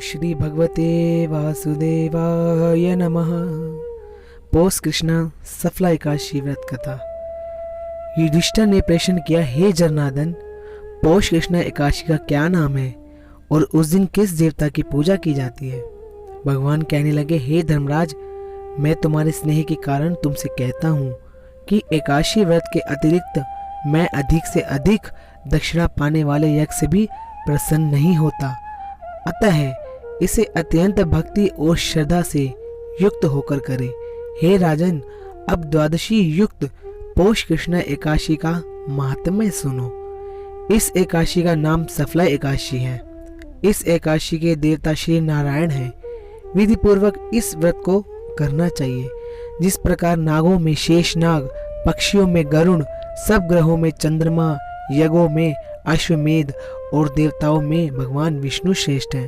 श्री भगवते वासुदेवाय नमः। पौष कृष्णा सफला एकादशी व्रत कथा। युधिष्ठिर ने प्रश्न किया, हे जनार्दन, पौष कृष्णा एकादशी का क्या नाम है और उस दिन किस देवता की पूजा की जाती है? भगवान कहने लगे, हे धर्मराज, मैं तुम्हारे स्नेह के कारण तुमसे कहता हूँ कि एकादशी व्रत के अतिरिक्त मैं अधिक से अधिक दक्षिणा पाने वाले यज्ञ से भी प्रसन्न नहीं होता। अतः इसे अत्यंत भक्ति और श्रद्धा से युक्त होकर करे। हे राजन, अब द्वादशी युक्त पौष कृष्ण एकादशी का महात्म्य सुनो। इस एकादशी का नाम सफला एकादशी है। इस एकादशी के देवता श्री नारायण हैं। विधि पूर्वक इस व्रत को करना चाहिए। जिस प्रकार नागों में शेषनाग, पक्षियों में गरुण, सब ग्रहों में चंद्रमा, यज्ञों में अश्वमेध और देवताओं में भगवान विष्णु श्रेष्ठ हैं,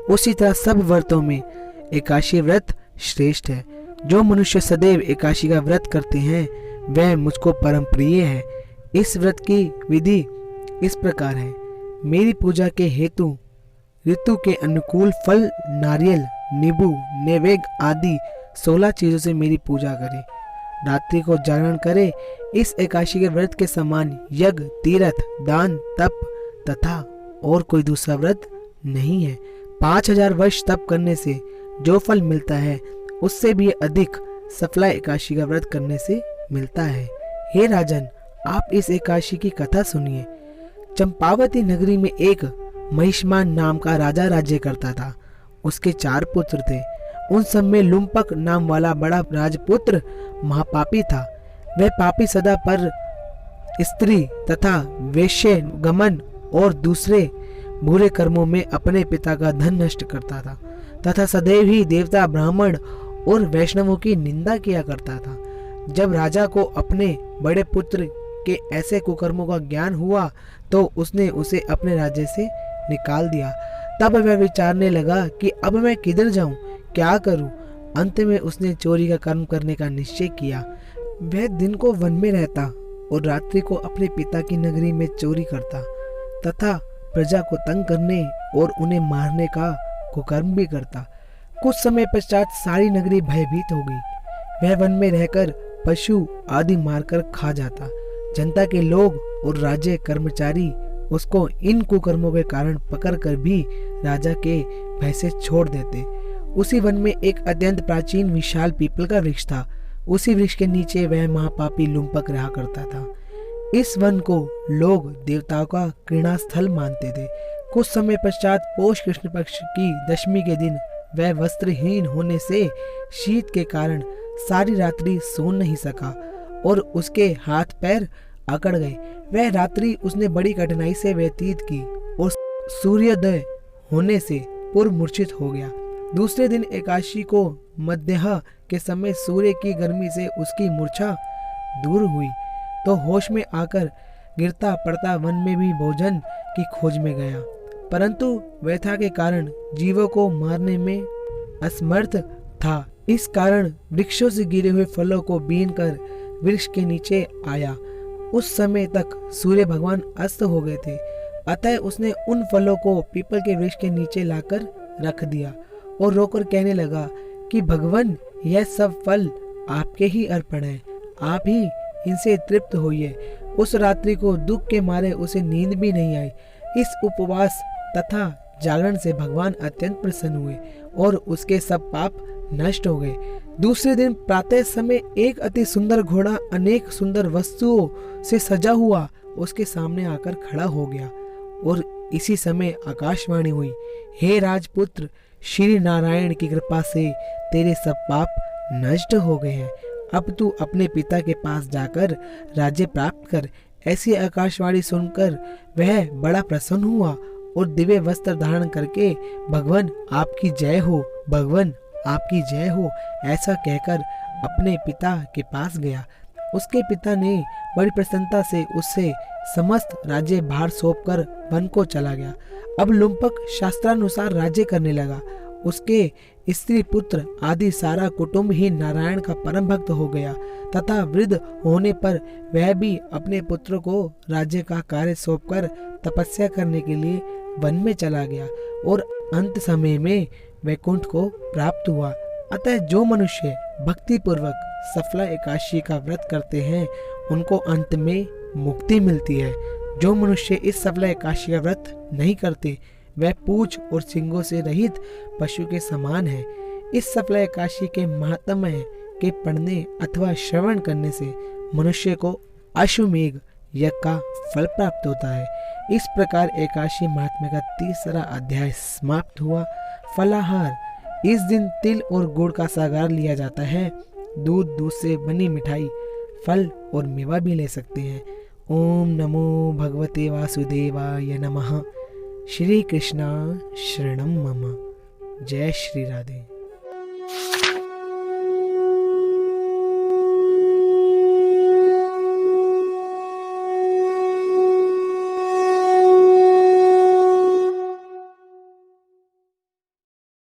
उसी तरह सब व्रतों में एकादशी व्रत श्रेष्ठ है। जो मनुष्य सदैव एकादशी का व्रत करते हैं वह मुझको परम प्रिय है। इस व्रत की विधि इस प्रकार है। मेरी पूजा के हेतु ऋतु के अनुकूल फल, नारियल, नींबू, नैवेद्य आदि 16 चीजों से मेरी पूजा करे। रात्रि को जागरण करे। इस एकादशी के व्रत के समान यज्ञ, तीर्थ, दान, तप तथा और कोई दूसरा व्रत नहीं है। 5000 वर्ष तप करने से जो फल मिलता है उससे भी अधिक सफला एकादशी का व्रत करने से मिलता है। हे राजन, आप इस एकादशी की कथा सुनिए। चंपावती नगरी में एक महिष्मान नाम का राजा राज्य करता था। उसके 4 पुत्र थे। उन सब में लुम्पक नाम वाला बड़ा राजपुत्र महापापी था। वह पापी सदा पर स्त्री तथा वेश्य गमन और दूसरे बुरे कर्मों में अपने पिता का धन नष्ट करता था तथा सदैव ही देवता, ब्राह्मण और वैष्णवों की निंदा किया करता था। जब राजा को अपने बड़े पुत्र के ऐसे कुकर्मों का ज्ञान हुआ तो उसने उसे अपने राज्य से निकाल दिया। तब वह विचारने लगा कि अब मैं किधर जाऊं, क्या करूं? अंत में उसने चोरी का कर्म करने का निश्चय किया। वह दिन को वन में रहता और रात्रि को अपने पिता की नगरी में चोरी करता तथा प्रजा को तंग करने और उन्हें मारने का कुकर्म भी करता। कुछ समय पश्चात सारी नगरी भयभीत हो गई। वह वन में रहकर पशु आदि मारकर खा जाता। जनता के लोग और राज्य कर्मचारी उसको इन कुकर्मों के कारण पकड़कर भी राजा के भय से छोड़ देते। उसी वन में एक अत्यंत प्राचीन विशाल पीपल का वृक्ष था। उसी वृक्ष के नीचे वह महापापी लुम्पक रहा करता था। इस वन को लोग देवताओं का क्रीड़ा स्थल मानते थे। कुछ समय पश्चात पौष कृष्ण पक्ष की दशमी के दिन वह वस्त्रहीन होने से शीत के कारण सारी रात्रि सो नहीं सका और उसके हाथ पैर अकड़ गए। वह रात्रि उसने बड़ी कठिनाई से व्यतीत की और सूर्योदय होने से पूर्व मूर्छित हो गया। दूसरे दिन एकादशी को मध्याह्न के समय सूर्य की गर्मी से उसकी मूर्छा दूर हुई तो होश में आकर गिरता पड़ता वन में भी भोजन की खोज में गया, परंतु व्यथा के कारण जीवों को मारने में असमर्थ था। इस कारण वृक्षों से गिरे हुए फलों को बीन कर वृक्ष के नीचे आया। उस समय तक सूर्य भगवान अस्त हो गए थे। अतः उसने उन फलों को पीपल के वृक्ष के नीचे लाकर रख दिया और रोकर कहने लगा कि भगवान, यह सब फल आपके ही अर्पण है, आप ही इनसे तृप्त होइए। उस रात्रि को दुख के मारे उसे नींद भी नहीं आई। इस उपवास तथा जागरण से भगवान अत्यंत प्रसन्न हुए और उसके सब पाप नष्ट हो गए। दूसरे दिन प्रातः समय एक अति सुंदर घोड़ा अनेक सुंदर वस्तुओं से सजा हुआ उसके सामने आकर खड़ा हो गया और इसी समय आकाशवाणी हुई, हे राजपुत्र, श्री नारायण की कृपा से तेरे सब पाप नष्ट हो गए हैं। अब तू अपने पिता के पास जाकर राज्य प्राप्त कर। ऐसी आकाशवाणी सुनकर वह बड़ा प्रसन्न हुआ और दिव्य वस्त्र धारण करके भगवान आपकी जय हो, भगवान आपकी जय हो, ऐसा कहकर अपने पिता के पास गया। उसके पिता ने बड़ी प्रसन्नता से उससे समस्त राज्य भार सौंपकर वन को चला गया। अब लुम्पक शास्त्रानुसार राज्य करने लगा। उसके स्त्री पुत्र आदि सारा कुटुंब ही नारायण का परम भक्त हो गया तथा वृद्ध होने पर वह भी अपने पुत्र को राज्य का कार्य सौंपकर तपस्या करने के लिए वन में चला गया और अंत समय में वैकुंठ को प्राप्त हुआ। अतः जो मनुष्य भक्ति पूर्वक सफला एकादशी का व्रत करते हैं उनको अंत में मुक्ति मिलती है। जो मनुष्य इस सफला एकादशी का व्रत नहीं करते वह पूंछ और सींगों से रहित पशु के समान है। इस सफला एकादशी के महात्म्य के पढ़ने अथवा श्रवण करने से मनुष्य को अश्वमेघ यज्ञ का फल प्राप्त होता है। इस प्रकार एकादशी महात्म्य का तीसरा अध्याय समाप्त हुआ। फलाहार, इस दिन तिल और गुड़ का सागार लिया जाता है। दूध से बनी मिठाई, फल और मेवा भी ले सकते हैं। ओम नमो भगवते वासुदेवाय नमः। श्री कृष्णा शरणम मम। जय श्री राधे।